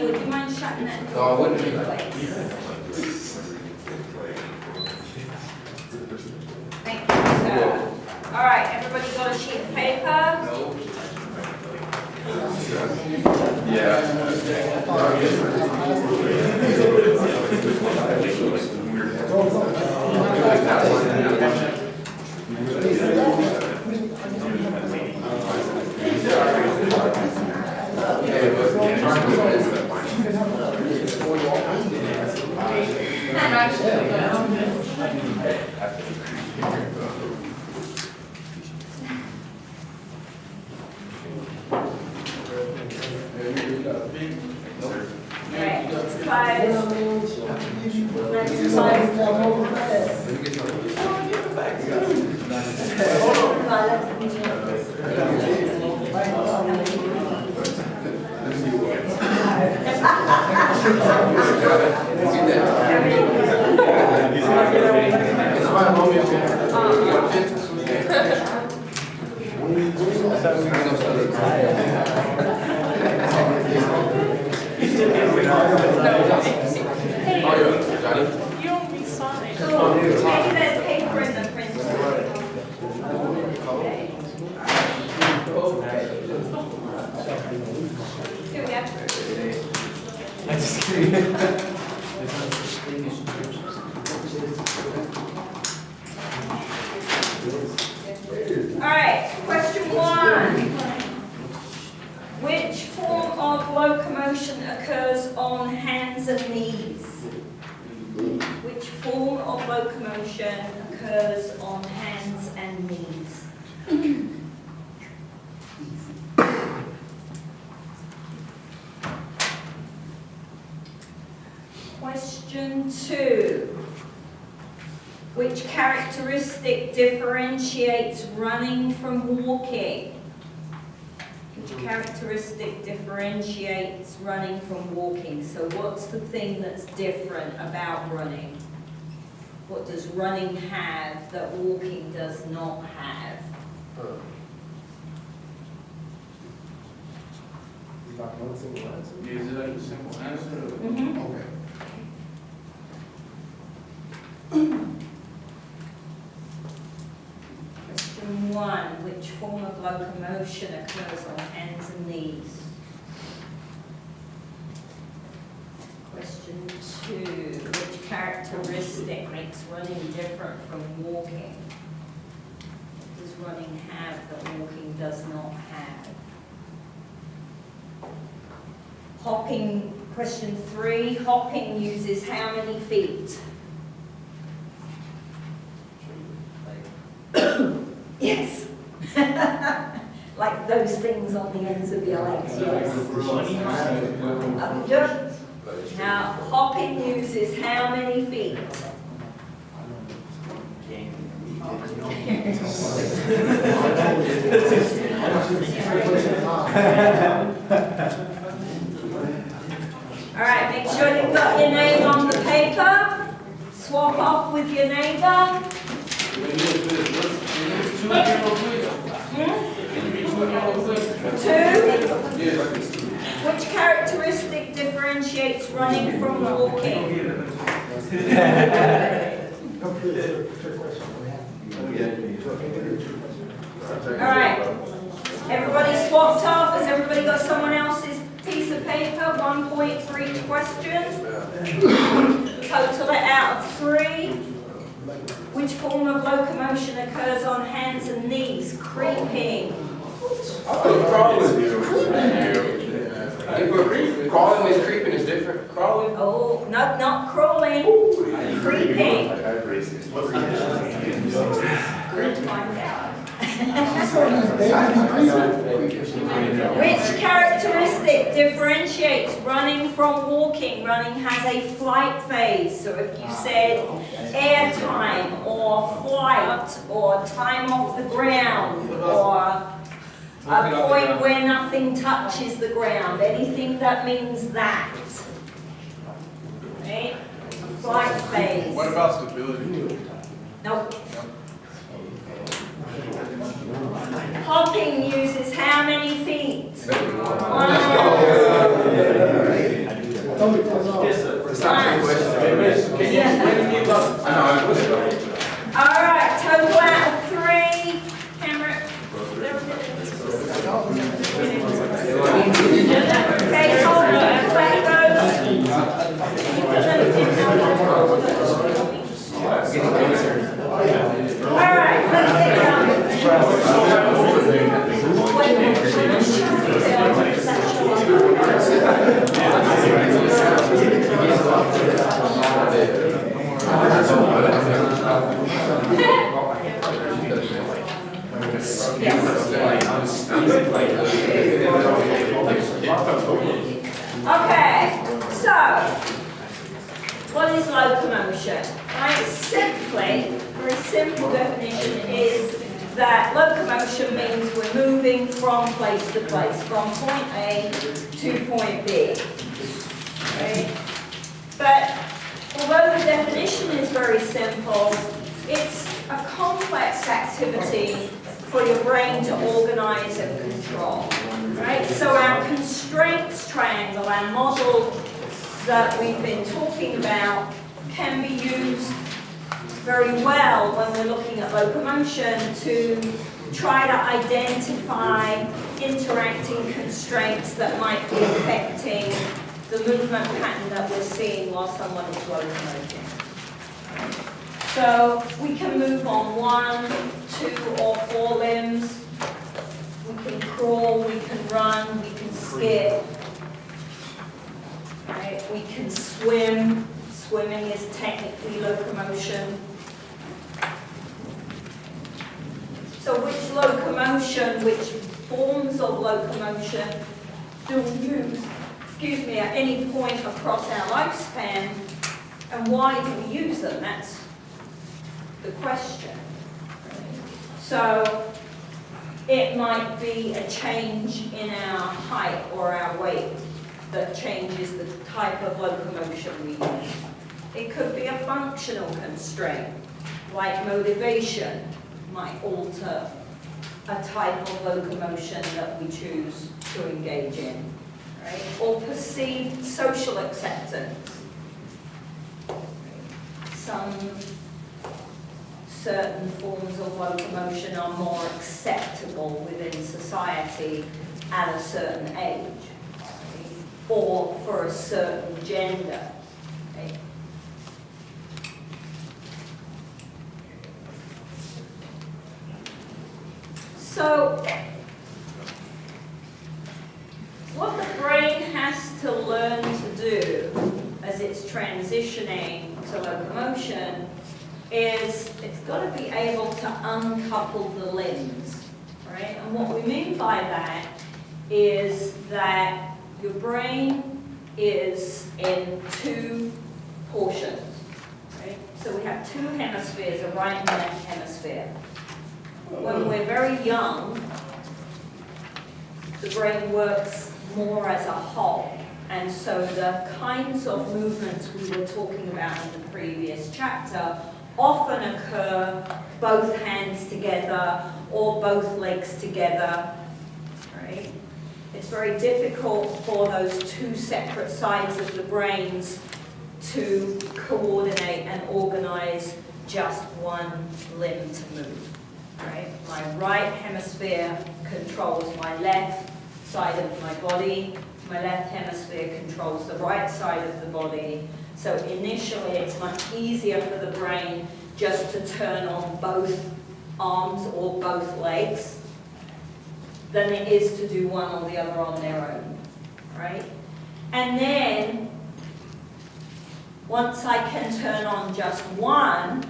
would you mind shutting that door? No, I wouldn't. Please? Thank you, sir. All right, everybody got a sheet of paper? Right, let's close. You don't be Sonic. Maybe there's paper in the printer. Here we have. All right, question 1. Which form of locomotion occurs on hands and knees? Which form of locomotion occurs on hands and knees? Question 2. Which characteristic differentiates running from walking? Which characteristic differentiates running from walking? So what's the thing that's different about running? What does running have that walking does not have? Is that one single answer? Is it like a simple answer? Mhm. Okay. Question 1. Which form of locomotion occurs on hands and knees? Question 2. Which characteristic makes running different from walking? What does running have that walking does not have? Hopping, question 3. Hopping uses how many feet? Yes. Like those things on the ends of your legs, yes. Good. Now, hopping uses how many feet? All right, make sure you've got your name on the paper. Swap off with your neighbor. Two. Which characteristic differentiates running from walking? All right. Everybody swapped off. Has everybody got someone else's piece of paper? 1 point for each question. Total it out of 3. Which form of locomotion occurs on hands and knees? Creeping. Crawling is creeping is different. Crawling? Oh, no, not crawling. Creeping. Let's find out. Which characteristic differentiates running from walking? Running has a flight phase. So if you said air time or flight or time off the ground or a point where nothing touches the ground, anything that means that. Right? Flight phase. What about stability? Nope. Hopping uses how many feet? 1. Okay, so what is locomotion? Right, simply, very simple definition is that locomotion means we're moving from place to place, from point A to point B. Right? But although the definition is very simple, it's a complex activity for your brain to organize and control. Right? So our constraints triangle, our model that we've been talking about, can be used very well when we're looking at locomotion to try to identify interacting constraints that might be affecting the movement pattern that we're seeing while someone is locomoting. So we can move on 1, 2, or 4 limbs. We can crawl, we can run, we can skip. Right? We can swim. Swimming is technically locomotion. So which locomotion, which forms of locomotion do we use, at any point across our lifespan, and why do we use them? That's the question. So it might be a change in our height or our weight that changes the type of locomotion we use. It could be a functional constraint, like motivation might alter a type of locomotion that we choose to engage in, right? Or perceived social acceptance. Some certain forms of locomotion are more acceptable within society at a certain age, right? Or for a certain gender. Right? So, what the brain has to learn to do as it's transitioning to locomotion is it's got to be able to uncouple the limbs, right? And what we mean by that is that your brain is in 2 portions, right? So we have 2 hemispheres, a right and left hemisphere. When we're very young, the brain works more as a whole. And so the kinds of movements we were talking about in the previous chapter often occur both hands together or both legs together, right? It's very difficult for those 2 separate sides of the brains to coordinate and organize just one limb to move. Right? My right hemisphere controls my left side of my body. My left hemisphere controls the right side of the body. So initially it's much easier for the brain just to turn on both arms or both legs than it is to do one or the other on their own. Right? And then once I can turn on just one,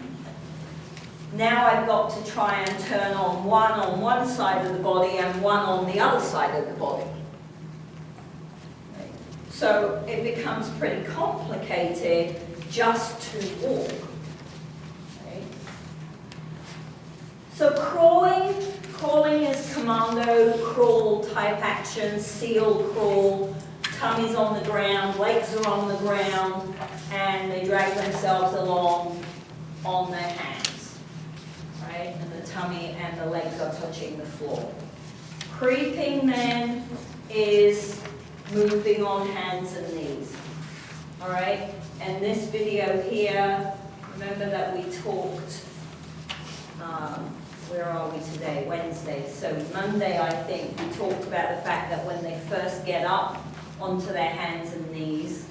now I've got to try and turn on one side of the body and one on the other side of the body. So it becomes pretty complicated just to walk. Right? So crawling is commando crawl type action, seal crawl, tummy's on the ground, legs are on the ground, and they drag themselves along on their hands. Right? And the tummy and the legs are touching the floor. Creeping then is moving on hands and knees. All right? And this video here, remember that we talked, where are we today? Wednesday. So Monday, I think, we talked about the fact that when they first get up onto their hands and knees,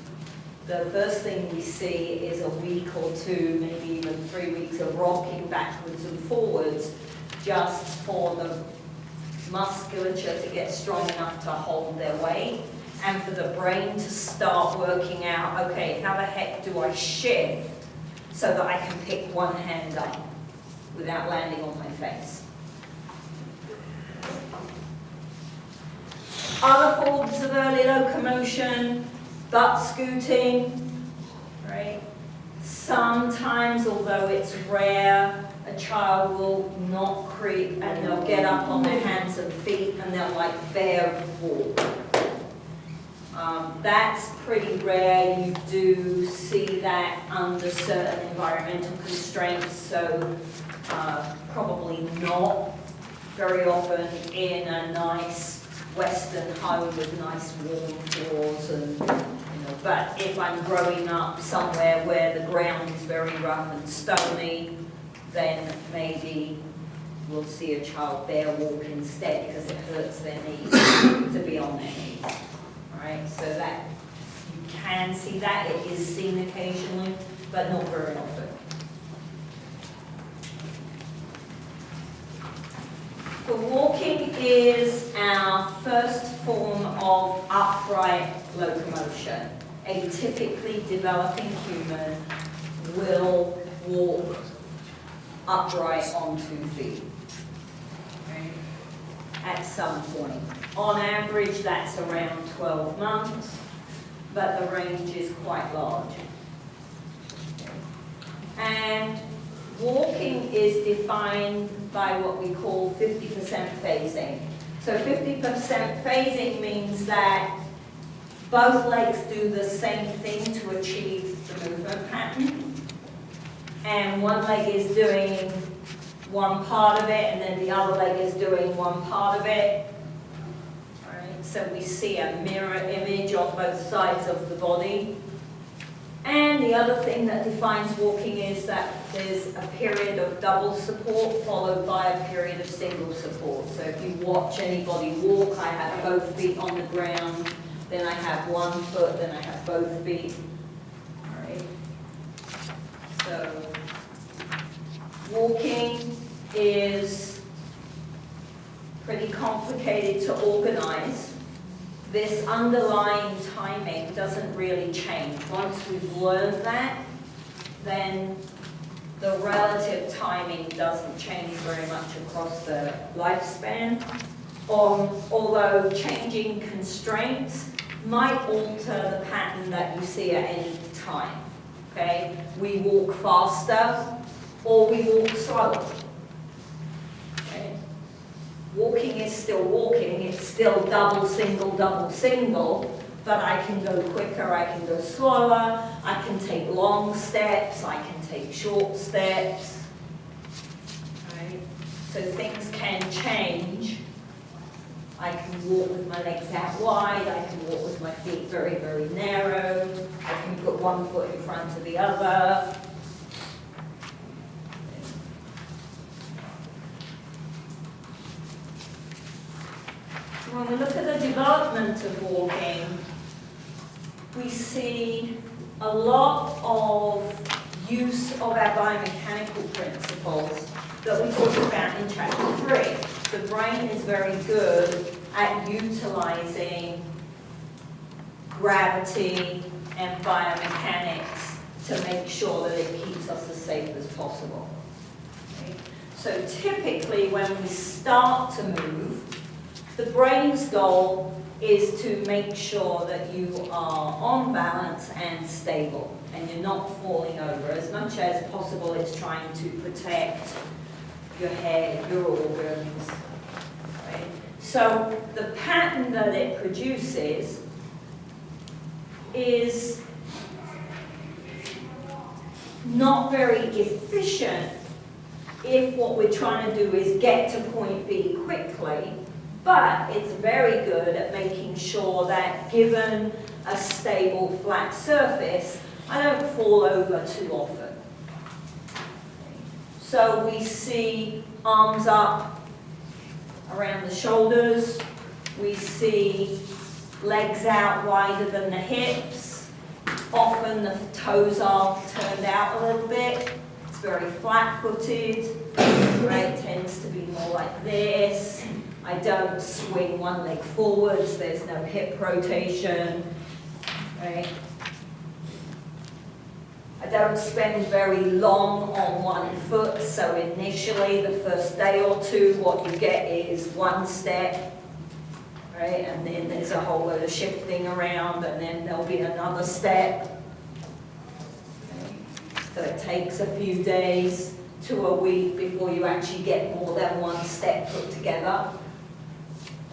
the first thing we see is a week or 2, maybe even 3 weeks of rocking backwards and forwards just for the musculature to get strong enough to hold their weight and for the brain to start working out, okay, how the heck do I shift so that I can pick one hand up without landing on my face? Other forms of early locomotion, butt scooting, right? Sometimes, although it's rare, a child will not creep and they'll get up on their hands and feet and they'll like bear walk. That's pretty rare. You do see that under certain environmental constraints, so probably not very often in a nice Western home with nice warm floors and but if I'm growing up somewhere where the ground is very rough and stony, then maybe we'll see a child bear walk instead because it hurts their knees to be on their knees. All right, so that you can see that. It is seen occasionally, but not very often. The walking is our first form of upright locomotion. A typically developing human will walk upright on 2 feet, right? At some point. On average, that's around 12 months, but the range is quite large. And walking is defined by what we call 50% phasing. So 50% phasing means that both legs do the same thing to achieve the movement pattern. And one leg is doing one part of it, and then the other leg is doing one part of it. All right, so we see a mirror image on both sides of the body. And the other thing that defines walking is that there's a period of double support followed by a period of single support. So if you watch anybody walk, I have both feet on the ground, then I have one foot, then I have both feet. All right. So walking is pretty complicated to organize. This underlying timing doesn't really change. Once we've learned that, then the relative timing doesn't change very much across the lifespan. Although changing constraints might alter the pattern that you see at any time. Okay? We walk faster or we walk slower. Okay? Walking is still walking, it's still double, single, but I can go quicker, I can go slower, I can take long steps, I can take short steps. Right? So things can change. I can walk with my legs out wide, I can walk with my feet very, very narrow, I can put one foot in front of the other. When we look at the development of walking, we see a lot of use of our biomechanical principles that we talked about in chapter 3. The brain is very good at utilizing gravity and biomechanics to make sure that it keeps us as safe as possible. Okay? So typically when we start to move, the brain's goal is to make sure that you are on balance and stable and you're not falling over. As much as possible, it's trying to protect your head, your organs. Right? So the pattern that it produces is not very efficient if what we're trying to do is get to point B quickly. But it's very good at making sure that given a stable flat surface, I don't fall over too often. So we see arms up around the shoulders. We see legs out wider than the hips. Often the toes are turned out a little bit. It's very flat-footed. Right, tends to be more like this. I don't swing one leg forwards, there's no hip rotation, right? I don't spend very long on one foot, so initially, the first day or two, what you get is one step, right? And then there's a whole load of shifting around, and then there'll be another step. Okay. So it takes a few days to a week before you actually get more than one step put together.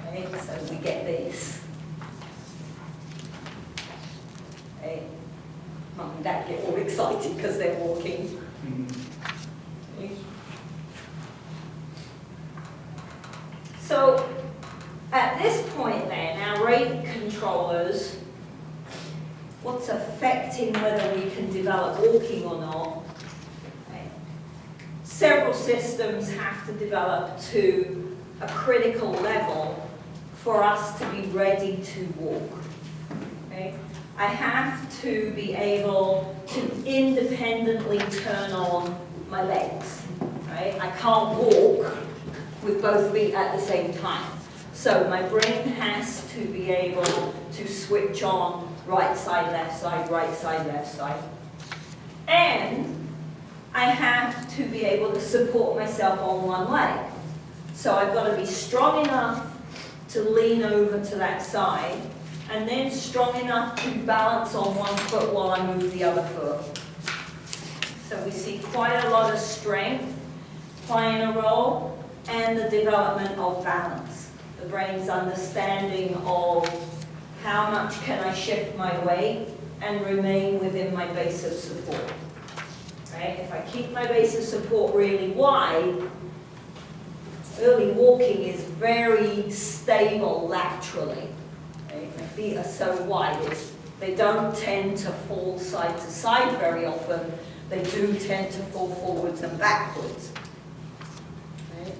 Right? So we get this. Okay. Mum and Dad get all excited because they're walking. Okay. So at this point then, our rate controllers, what's affecting whether we can develop walking or not, okay. Several systems have to develop to a critical level for us to be ready to walk. Okay. I have to be able to independently turn on my legs. Right? I can't walk with both feet at the same time. So my brain has to be able to switch on right side, left side, right side, left side. And I have to be able to support myself on one leg. So I've got to be strong enough to lean over to that side, and then strong enough to balance on one foot while I move the other foot. So we see quite a lot of strength playing a role, and the development of balance. The brain's understanding of how much can I shift my weight and remain within my base of support. Right? If I keep my base of support really wide, early walking is very stable laterally. Right? My feet are so wide, they don't tend to fall side to side very often. They do tend to fall forwards and backwards. Right?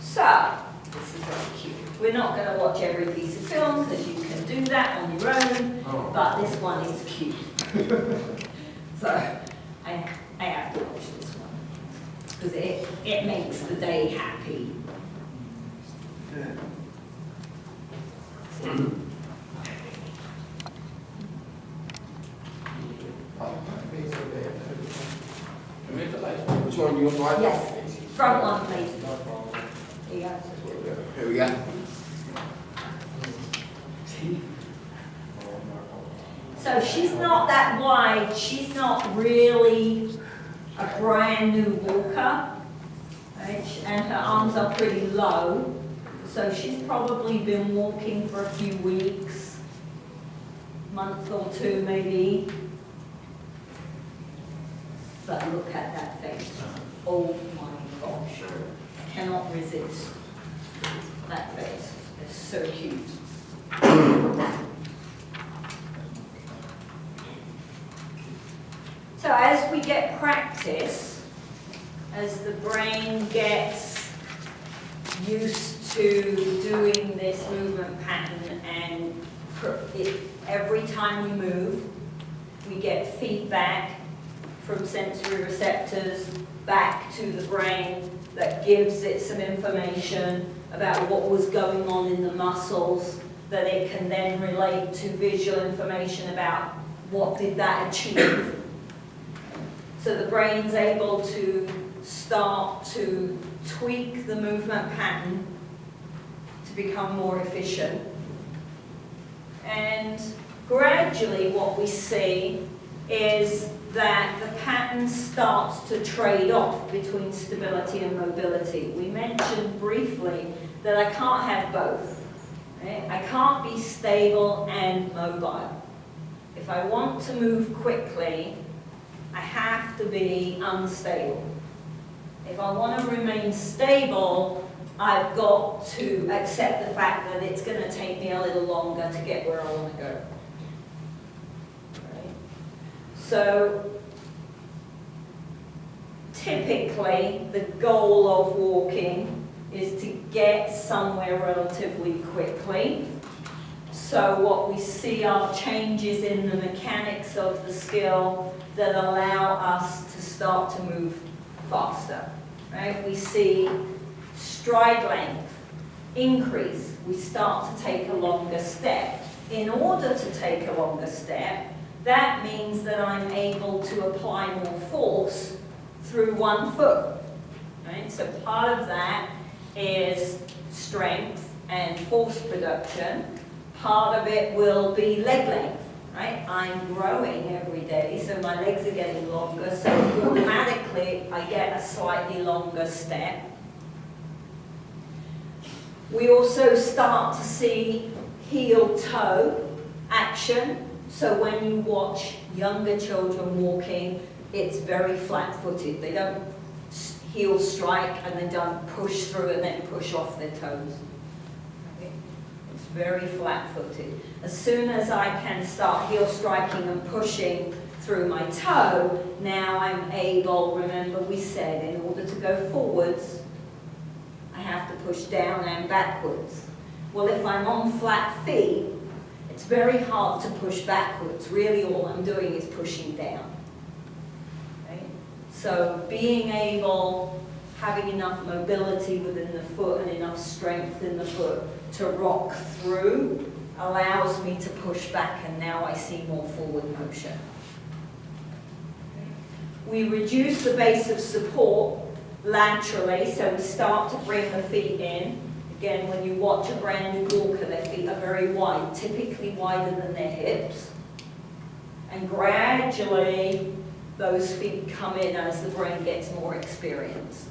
So, this is very cute. We're not going to watch every piece of film because you can do that on your own, but this one is cute. So, I have to watch this one because it makes the day happy. Which one you want? Yes, front one, please. Here you go. Here we go. So she's not that wide, she's not really a brand new walker, right? And her arms are pretty low, so she's probably been walking for a few weeks, month or two maybe. But look at that face. Oh my gosh, I cannot resist that face. It's so cute. So as we get practice, as the brain gets used to doing this movement pattern, and every time we move, we get feedback from sensory receptors back to the brain that gives it some information about what was going on in the muscles, that it can then relate to visual information about what did that achieve. So the brain's able to start to tweak the movement pattern to become more efficient. And gradually what we see is that the pattern starts to trade off between stability and mobility. We mentioned briefly that I can't have both. Right? I can't be stable and mobile. If I want to move quickly, I have to be unstable. If I want to remain stable, I've got to accept the fact that it's going to take me a little longer to get where I want to go. Right? So, typically, the goal of walking is to get somewhere relatively quickly. So what we see are changes in the mechanics of the skill that allow us to start to move faster. Right? We see stride length increase. We start to take a longer step. In order to take a longer step, that means that I'm able to apply more force through one foot. right? So part of that is strength and force production. Part of it will be leg length, right? I'm growing every day, so my legs are getting longer, so automatically I get a slightly longer step. We also start to see heel-toe action. So when you watch younger children walking, it's very flat-footed. They don't heel strike and they don't push through and then push off their toes. Okay? It's very flat-footed. As soon as I can start heel striking and pushing through my toe, now I'm able, remember we said, in order to go forwards, I have to push down and backwards. Well, if I'm on flat feet, it's very hard to push backwards. Really all I'm doing is pushing down. Right? So being able, having enough mobility within the foot and enough strength in the foot to rock through allows me to push back, and now I see more forward motion. We reduce the base of support laterally, so we start to bring the feet in. Again, when you watch a brand new walker, their feet are very wide, typically wider than their hips. And gradually, those feet come in as the brain gets more experience.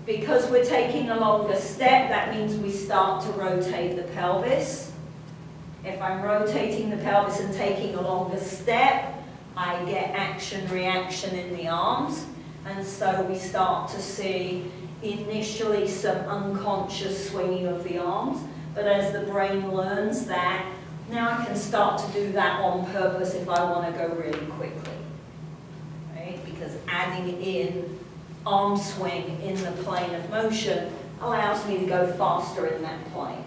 Because we're taking a longer step, that means we start to rotate the pelvis. If I'm rotating the pelvis and taking a longer step, I get action-reaction in the arms, and so we start to see initially some unconscious swinging of the arms, but as the brain learns that, now I can start to do that on purpose if I want to go really quickly, right? Because adding in arm swing in the plane of motion allows me to go faster in that plane.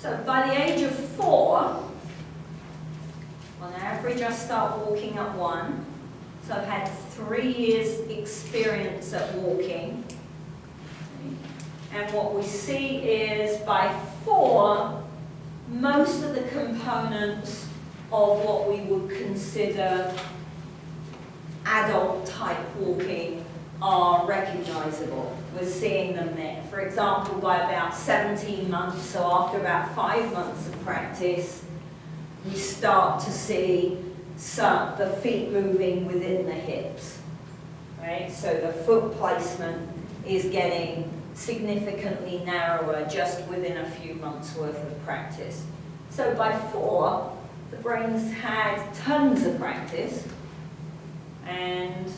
So by the age of 4, on average I start walking at 1. So I've had 3 years experience at walking. And what we see is by 4, most of the components of what we would consider adult type walking are recognizable. We're seeing them there. For example, by about 17 months, so after about 5 months of practice, we start to see the feet moving within the hips. Right? So the foot placement is getting significantly narrower just within a few months worth of practice. So by 4, the brain's had tons of practice, and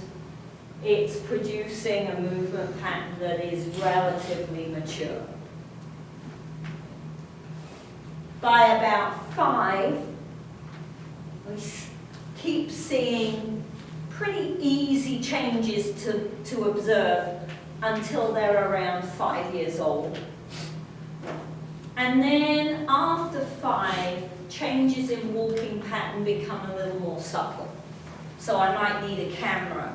it's producing a movement pattern that is relatively mature. By about 5, we keep seeing pretty easy changes to observe until they're around 5 years old. And then after 5, changes in walking pattern become a little more subtle. So I might need a camera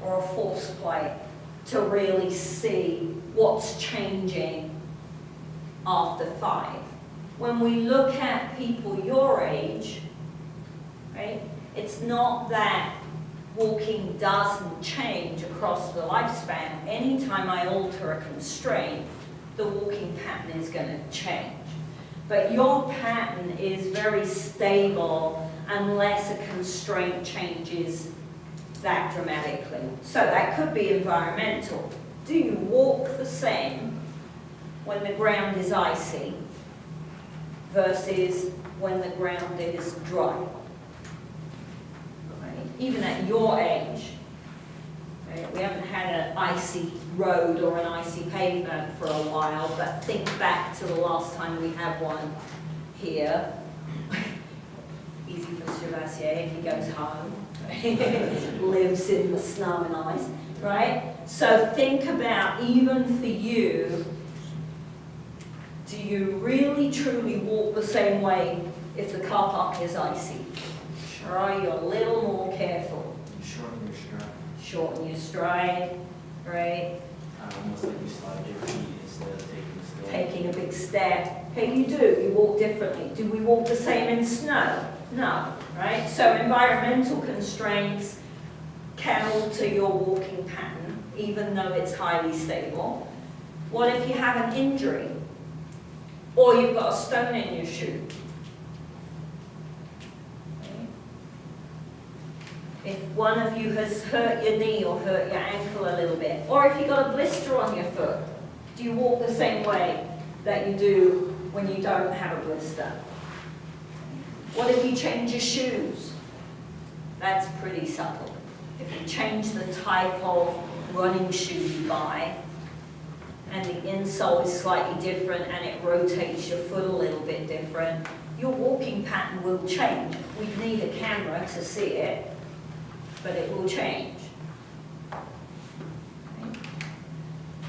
or a force plate to really see what's changing after 5. When we look at people your age, right, it's not that walking doesn't change across the lifespan. Anytime I alter a constraint, the walking pattern is going to change. But your pattern is very stable unless a constraint changes that dramatically. So that could be environmental. Do you walk the same when the ground is icy versus when the ground is dry? Right? Even at your age, right? We haven't had an icy road or an icy pavement for a while, but think back to the last time we had one here. Easy for Chevalier if he goes home. Lives in the snow and ice, right? So think about, even for you, do you really truly walk the same way if the car park is icy? Try you're a little more careful. Shorten your stride. Shorten your stride, right? Almost like you slide your feet taking a big step. Hey, you do, you walk differently. Do we walk the same in snow? No, right? So environmental constraints can alter your walking pattern, even though it's highly stable. What if you have an injury? Or you've got a stone in your shoe? If one of you has hurt your knee or hurt your ankle a little bit, or if you've got a blister on your foot, do you walk the same way that you do when you don't have a blister? What if you change your shoes? That's pretty subtle. If you change the type of running shoe you buy, and the insole is slightly different and it rotates your foot a little bit different, your walking pattern will change. We need a camera to see it, but it will change.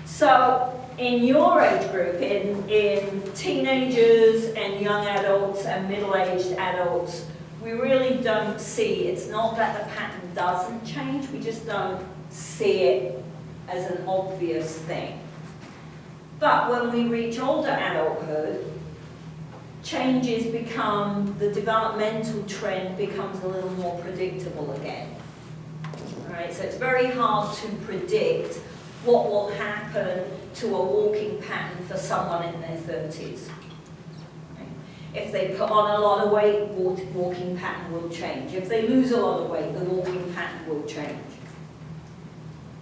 So in your age group, in teenagers and young adults and middle-aged adults, we really don't see, it's not that the pattern doesn't change, we just don't see it as an obvious thing. But when we reach older adulthood, changes become, the developmental trend becomes a little more predictable again. All right, so it's very hard to predict what will happen to a walking pattern for someone in their 30s. If they put on a lot of weight, walking pattern will change. If they lose a lot of weight, the walking pattern will change.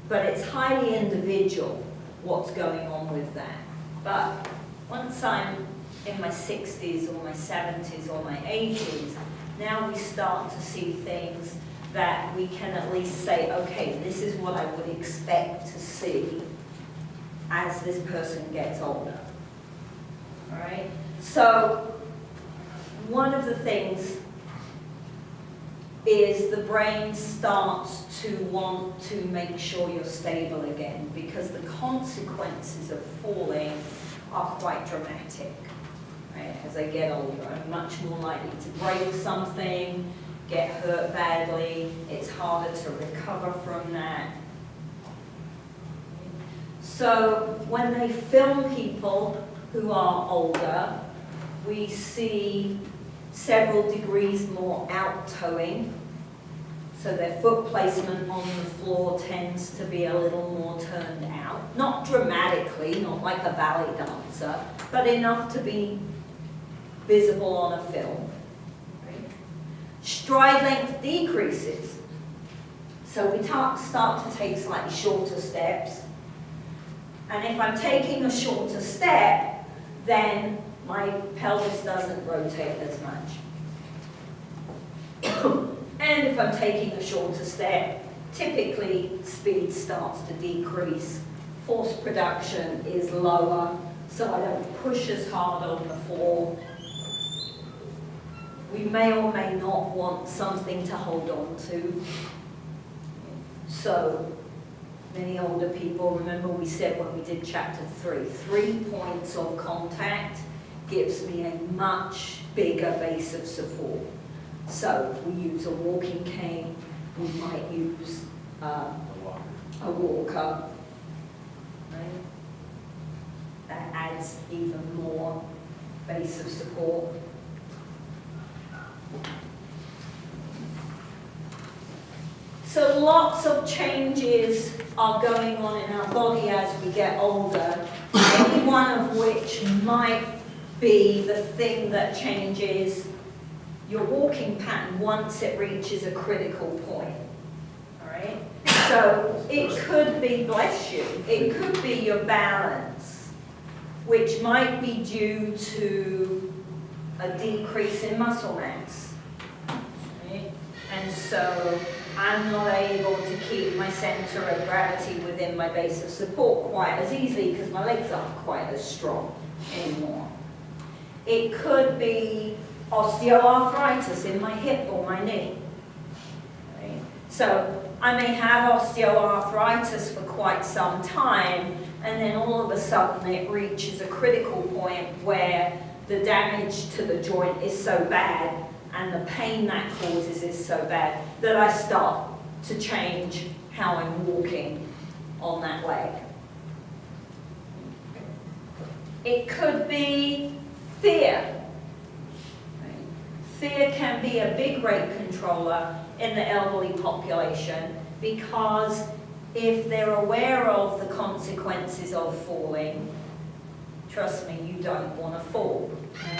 But it's highly individual what's going on with that. But once I'm in my 60s or my 70s or my 80s, now we start to see things that we can at least say, okay, this is what I would expect to see as this person gets older. All right? So one of the things is the brain starts to want to make sure you're stable again, because the consequences of falling are quite dramatic. Right? As I get older, I'm much more likely to break something, get hurt badly, it's harder to recover from that. So when they film people who are older, we see several degrees more out-toeing, so their foot placement on the floor tends to be a little more turned out. Not dramatically, not like a ballet dancer, but enough to be visible on a film. Right? Stride length decreases, so we start to take slightly shorter steps, and if I'm taking a shorter step, then my pelvis doesn't rotate as much. And if I'm taking a shorter step, typically speed starts to decrease. Force production is lower, so I don't push as hard on the floor. We may or may not want something to hold on to. So many older people, remember we said when we did chapter 3, 3 points of contact gives me a much bigger base of support. So we use a walking cane, we might use a walker, right? That adds even more base of support. So lots of changes are going on in our body as we get older, any one of which might be the thing that changes your walking pattern once it reaches a critical point. All right? So it could be, bless you, it could be your balance, which might be due to a decrease in muscle mass. Right? And so I'm not able to keep my center of gravity within my base of support quite as easily because my legs aren't quite as strong anymore. It could be osteoarthritis in my hip or my knee. Right? So I may have osteoarthritis for quite some time, and then all of a sudden it reaches a critical point where the damage to the joint is so bad and the pain that causes is so bad that I start to change how I'm walking on that leg. It could be fear. Right? Fear can be a big rate controller in the elderly population because if they're aware of the consequences of falling, trust me, you don't want to fall.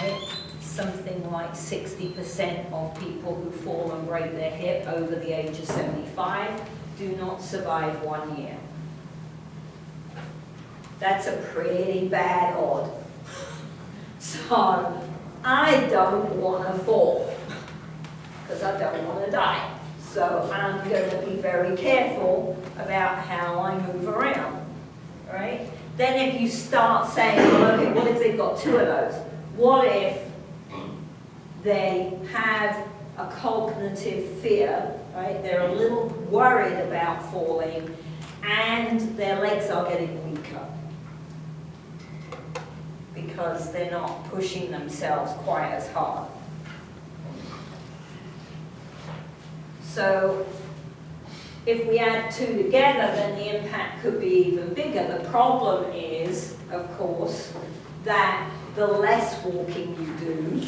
Right? Something like 60% of people who fall and break their hip over the age of 75 do not survive 1 year. That's a pretty bad odd. So I don't want to fall because I don't want to die. So I'm going to be very careful about how I move around, right? Then if you start saying, well, okay, what if they've got two of those? What if they have a cognitive fear, right? They're a little worried about falling and their legs are getting weaker because they're not pushing themselves quite as hard. So if we add two together, then the impact could be even bigger. The problem is, of course, that the less walking you do,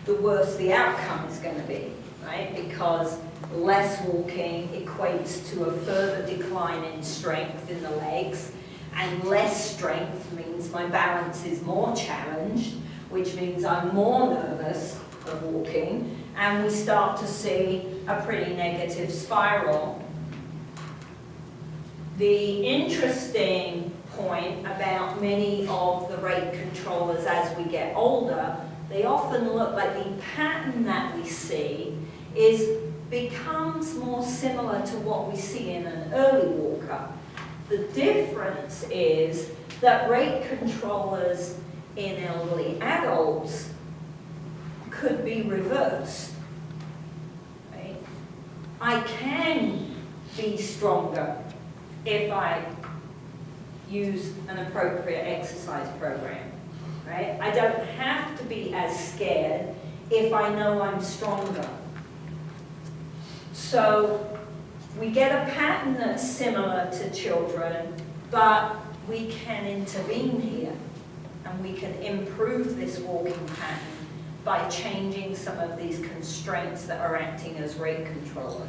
the worse the outcome is going to be, right? Because less walking equates to a further decline in strength in the legs, and less strength means my balance is more challenged, which means I'm more nervous of walking, and we start to see a pretty negative spiral. The interesting point about many of the rate controllers as we get older, they often look like the pattern that we see becomes more similar to what we see in an early walker. The difference is that rate controllers in elderly adults could be reversed. Right? I can be stronger if I use an appropriate exercise program. Right? I don't have to be as scared if I know I'm stronger. So we get a pattern that's similar to children, but we can intervene here and we can improve this walking pattern by changing some of these constraints that are acting as rate controllers.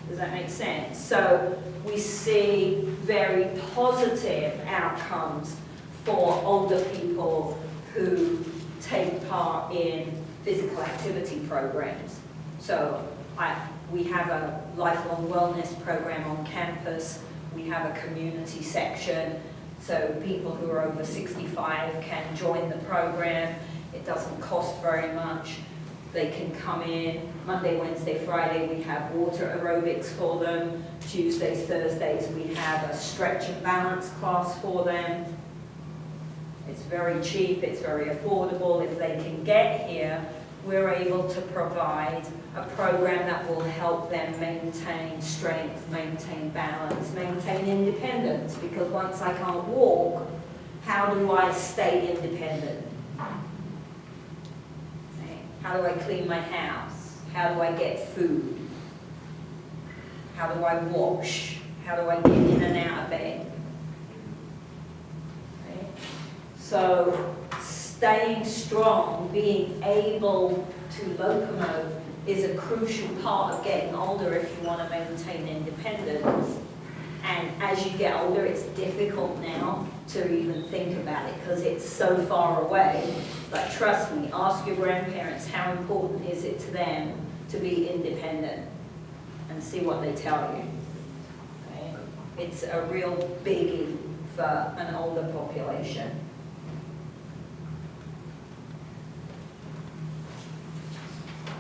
Does that make sense? So we see very positive outcomes for older people who take part in physical activity programs. So we have a lifelong wellness program on campus. We have a community section. So people who are over 65 can join the program. It doesn't cost very much. They can come in Monday, Wednesday, Friday. We have water aerobics for them. Tuesdays, Thursdays, we have a stretch and balance class for them. It's very cheap, it's very affordable. If they can get here, we're able to provide a program that will help them maintain strength, maintain balance, maintain independence. Because once I can't walk, how do I stay independent? How do I clean my house? How do I get food? How do I wash? How do I get in and out of bed? Right? So staying strong, being able to locomote is a crucial part of getting older if you want to maintain independence. And as you get older, it's difficult now to even think about it because it's so far away. But trust me, ask your grandparents how important is it to them to be independent and see what they tell you. Right? It's a real biggie for an older population.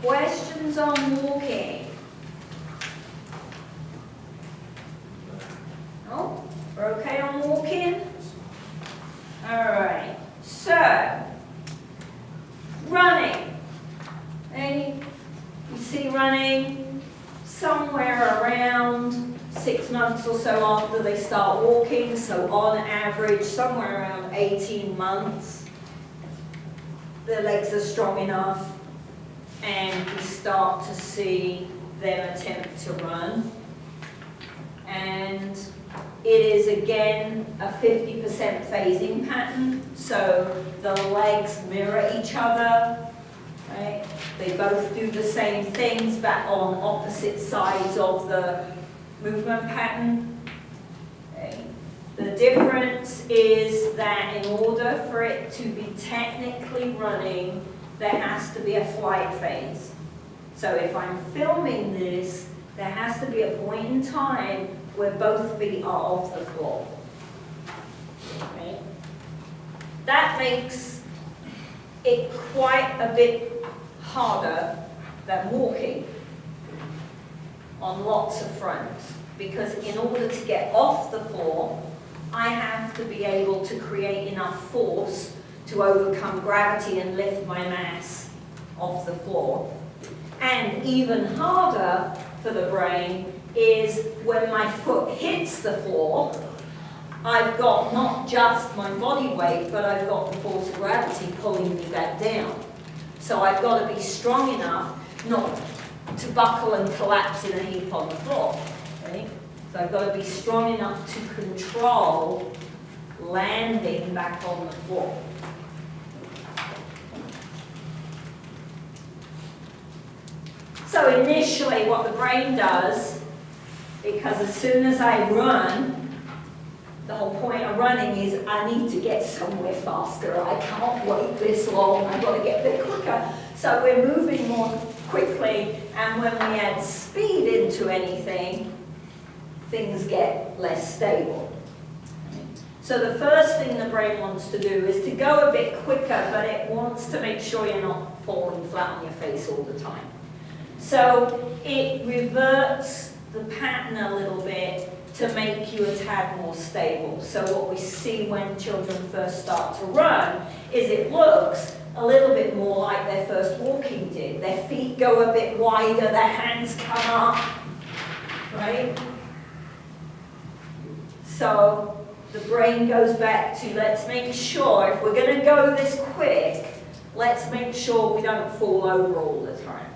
Questions on walking? No? We're okay on walking? Alright, so running. Okay? You see running somewhere around 6 months or so after they start walking, so on average somewhere around 18 months their legs are strong enough and we start to see them attempt to run. And It is again a 50% phasing pattern, so the legs mirror each other, right? They both do the same things, but on opposite sides of the movement pattern. Okay. The difference is that in order for it to be technically running, there has to be a flight phase. So if I'm filming this, there has to be a point in time where both feet are off the floor. Okay. That makes it quite a bit harder than walking on lots of fronts, because in order to get off the floor, I have to be able to create enough force to overcome gravity and lift my mass off the floor. And even harder for the brain is when my foot hits the floor, I've got not just my body weight, but I've got the force of gravity pulling me back down. So I've got to be strong enough not to buckle and collapse in a heap on the floor. Right? So I've got to be strong enough to control landing back on the floor. So initially what the brain does, because as soon as I run, the whole point of running is I need to get somewhere faster. I can't wait this long. I've got to get there quicker. So we're moving more quickly, and when we add speed into anything, things get less stable. So the first thing the brain wants to do is to go a bit quicker, but it wants to make sure you're not falling flat on your face all the time. So it reverts the pattern a little bit to make you a tad more stable. So what we see when children first start to run is it looks a little bit more like their first walking did. Their feet go a bit wider, their hands come up, right? So the brain goes back to, let's make sure, if we're going to go this quick, let's make sure we don't fall over all the time.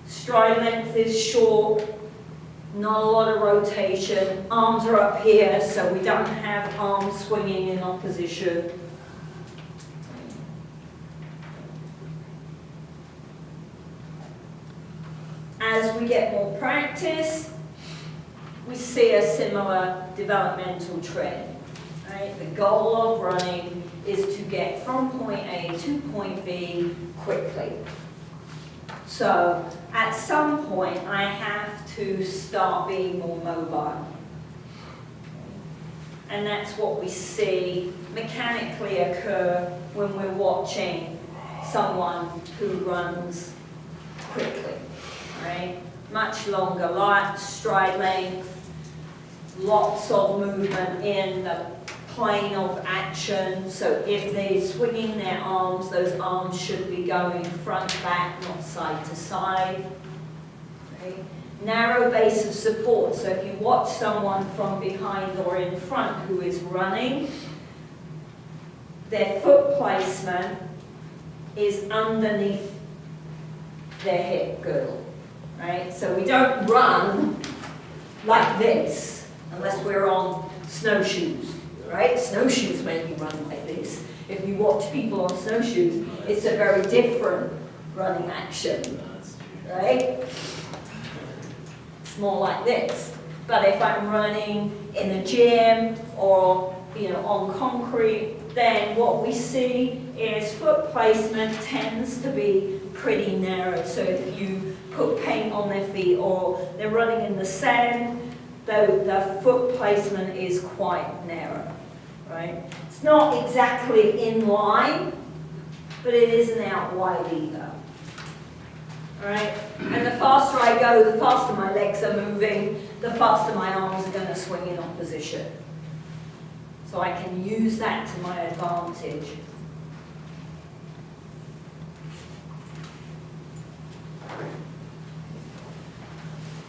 Stride length is short, not a lot of rotation. Arms are up here, so we don't have arms swinging in opposition. As we get more practice, we see a similar developmental trend. Right? The goal of running is to get from point A to point B quickly. So at some point, I have to start being more mobile. And that's what we see mechanically occur when we're watching someone who runs quickly. Right? Much longer stride length, lots of movement in the plane of action. So if they're swinging their arms, those arms should be going front, back, not side to side. Okay. Narrow base of support. So if you watch someone from behind or in front who is running, their foot placement is underneath their hip girdle. Right? So we don't run like this unless we're on snowshoes. Right? Snowshoes make you run like this. If you watch people on snowshoes, it's a very different running action. Right? It's more like this. But if I'm running in a gym or on concrete, then what we see is foot placement tends to be pretty narrow. So if you put paint on their feet or they're running in the sand, the foot placement is quite narrow. Right? It's not exactly in line, but it isn't out wide either. All right? And the faster I go, the faster my legs are moving, the faster my arms are going to swing in opposition. So I can use that to my advantage.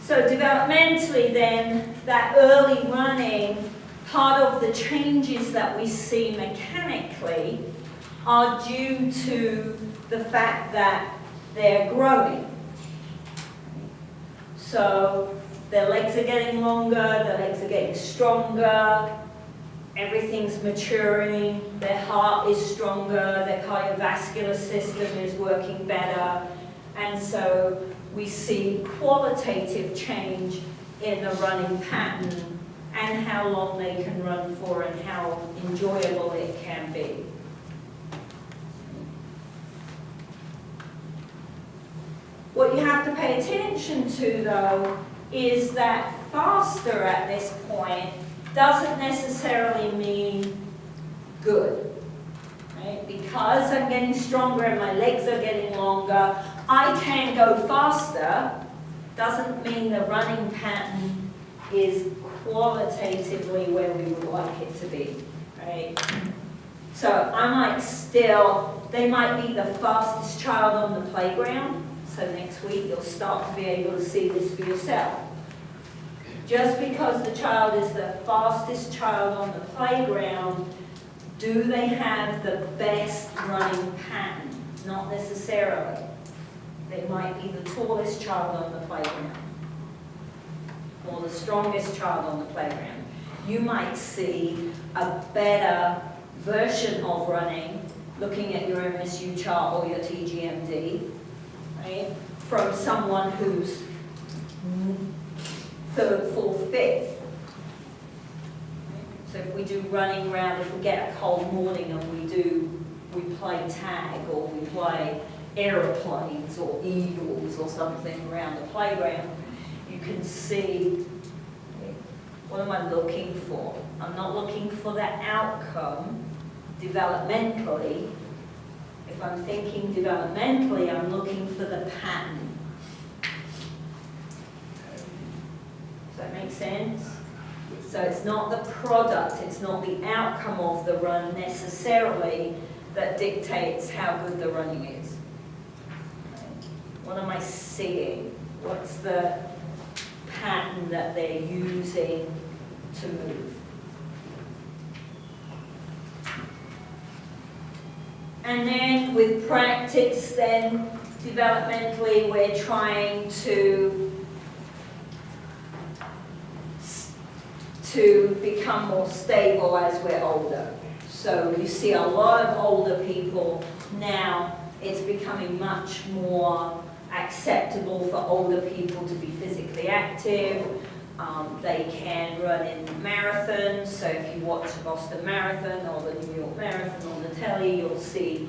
So developmentally then, that early running, part of the changes that we see mechanically are due to the fact that they're growing. So Their legs are getting longer, their legs are getting stronger, everything's maturing, their heart is stronger, their cardiovascular system is working better, and so we see qualitative change in the running pattern and how long they can run for and how enjoyable it can be. What you have to pay attention to, though, is that faster at this point doesn't necessarily mean good. Right? Because I'm getting stronger and my legs are getting longer, I can go faster, doesn't mean the running pattern is qualitatively where we would like it to be. Right? So I might still, they might be the fastest child on the playground. So next week you'll start to be able to see this for yourself. Just because the child is the fastest child on the playground, do they have the best running pattern? Not necessarily. They might be the tallest child on the playground or the strongest child on the playground. You might see a better version of running looking at your MSU chart or your TGMD, right, from someone who's third, fourth, fifth. So if we do running around, if we get a cold morning and we play tag or we play aeroplanes or eagles or something around the playground, you can see, what am I looking for? I'm not looking for the outcome developmentally. If I'm thinking developmentally, I'm looking for the pattern. Does that make sense? So it's not the product, it's not the outcome of the run necessarily that dictates how good the running is. What am I seeing? What's the pattern that they're using to move? And then with practice, then developmentally, we're trying to become more stable as we're older. So you see a lot of older people now, it's becoming much more acceptable for older people to be physically active. They can run in marathons, so if you watch the Boston Marathon or the New York Marathon on the telly, you'll see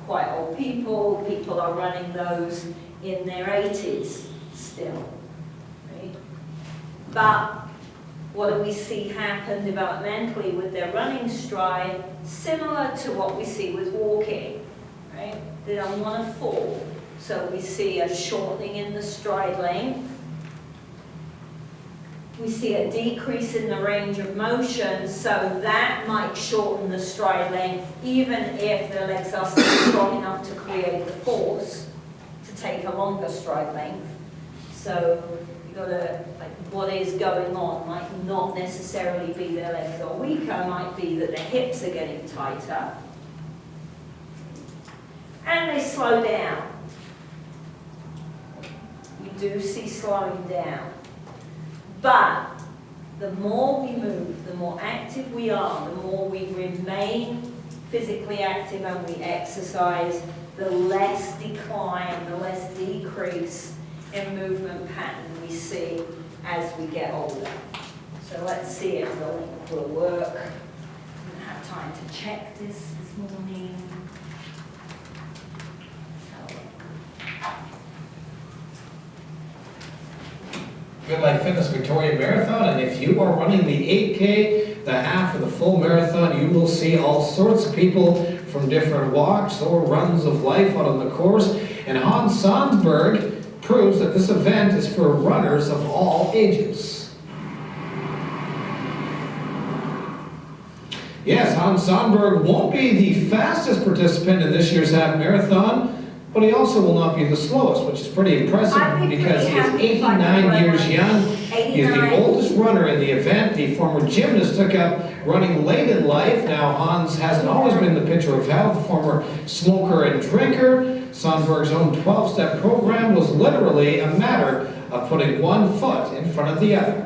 quite old people. People are running those in their 80s still. Right? But what do we see happen developmentally with their running stride? Similar to what we see with walking. Right? They don't want to fall. So we see a shortening in the stride length. We see a decrease in the range of motion, so that might shorten the stride length, even if the legs are still strong enough to create the force to take a longer stride length. So you've got to, like, what is going on might not necessarily be their legs are weaker, might be that their hips are getting tighter. And they slow down. We do see slowing down. But the more we move, the more active we are, the more we remain physically active and we exercise, the less decline, the less decrease in movement pattern we see as we get older. So let's see if the link will work. I didn't have time to check this morning. GoodLife Fitness Victoria Marathon, and if you are running the 8K, the half, or the full marathon, you will see all sorts of people from different walks or runs of life out on the course. And Hans Sandberg proves that this event is for runners of all ages. Yes, Hans Sandberg won't be the fastest participant in this year's half marathon, but he also will not be the slowest, which is pretty impressive because he is 89 years young. He is the oldest runner in the event. The former gymnast took up running late in life. Now, Hans hasn't always been the picture of health, former smoker and drinker. Sandberg's own 12-step program was literally a matter of putting one foot in front of the other.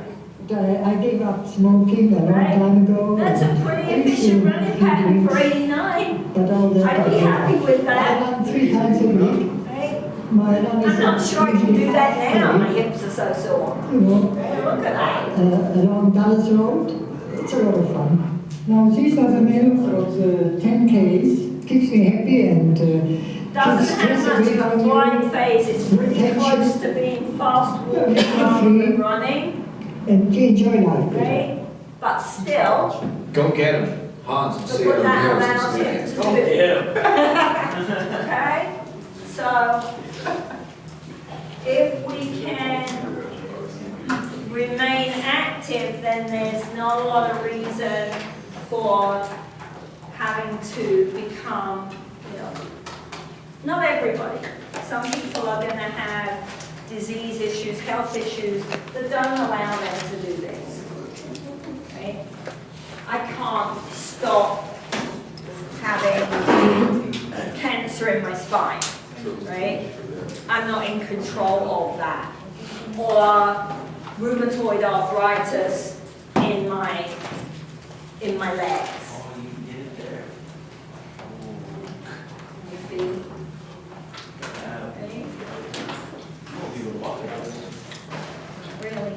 I gave up smoking a long time ago. That's a pretty efficient running pattern for 89. But all that. I'd be happy with I that. run 3 times a week. Right? My run is I'm not sure I can do that now, my You hips are so sore. know, Look at that. along Dallas Road. It's a lot of fun. Now these are the medals of the 10Ks. Keeps me happy and keeps Doesn't stress have much away of a from flying you. phase, it's pretty close to being fast walking rather than running, And you enjoy life. right? But still, Go get him, Hans, and see look what that he allows does. him to do. Okay? So, if we can remain active, then there's not a lot of reason for having to become, not everybody. Some people are going to have disease issues, health issues that don't allow them to do this. Right? I can't stop having cancer in my spine, right? I'm not in control of that. Or rheumatoid arthritis in my legs. Your feet. Okay? Really?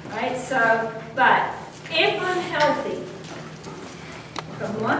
Right, so, but if I'm healthy, from one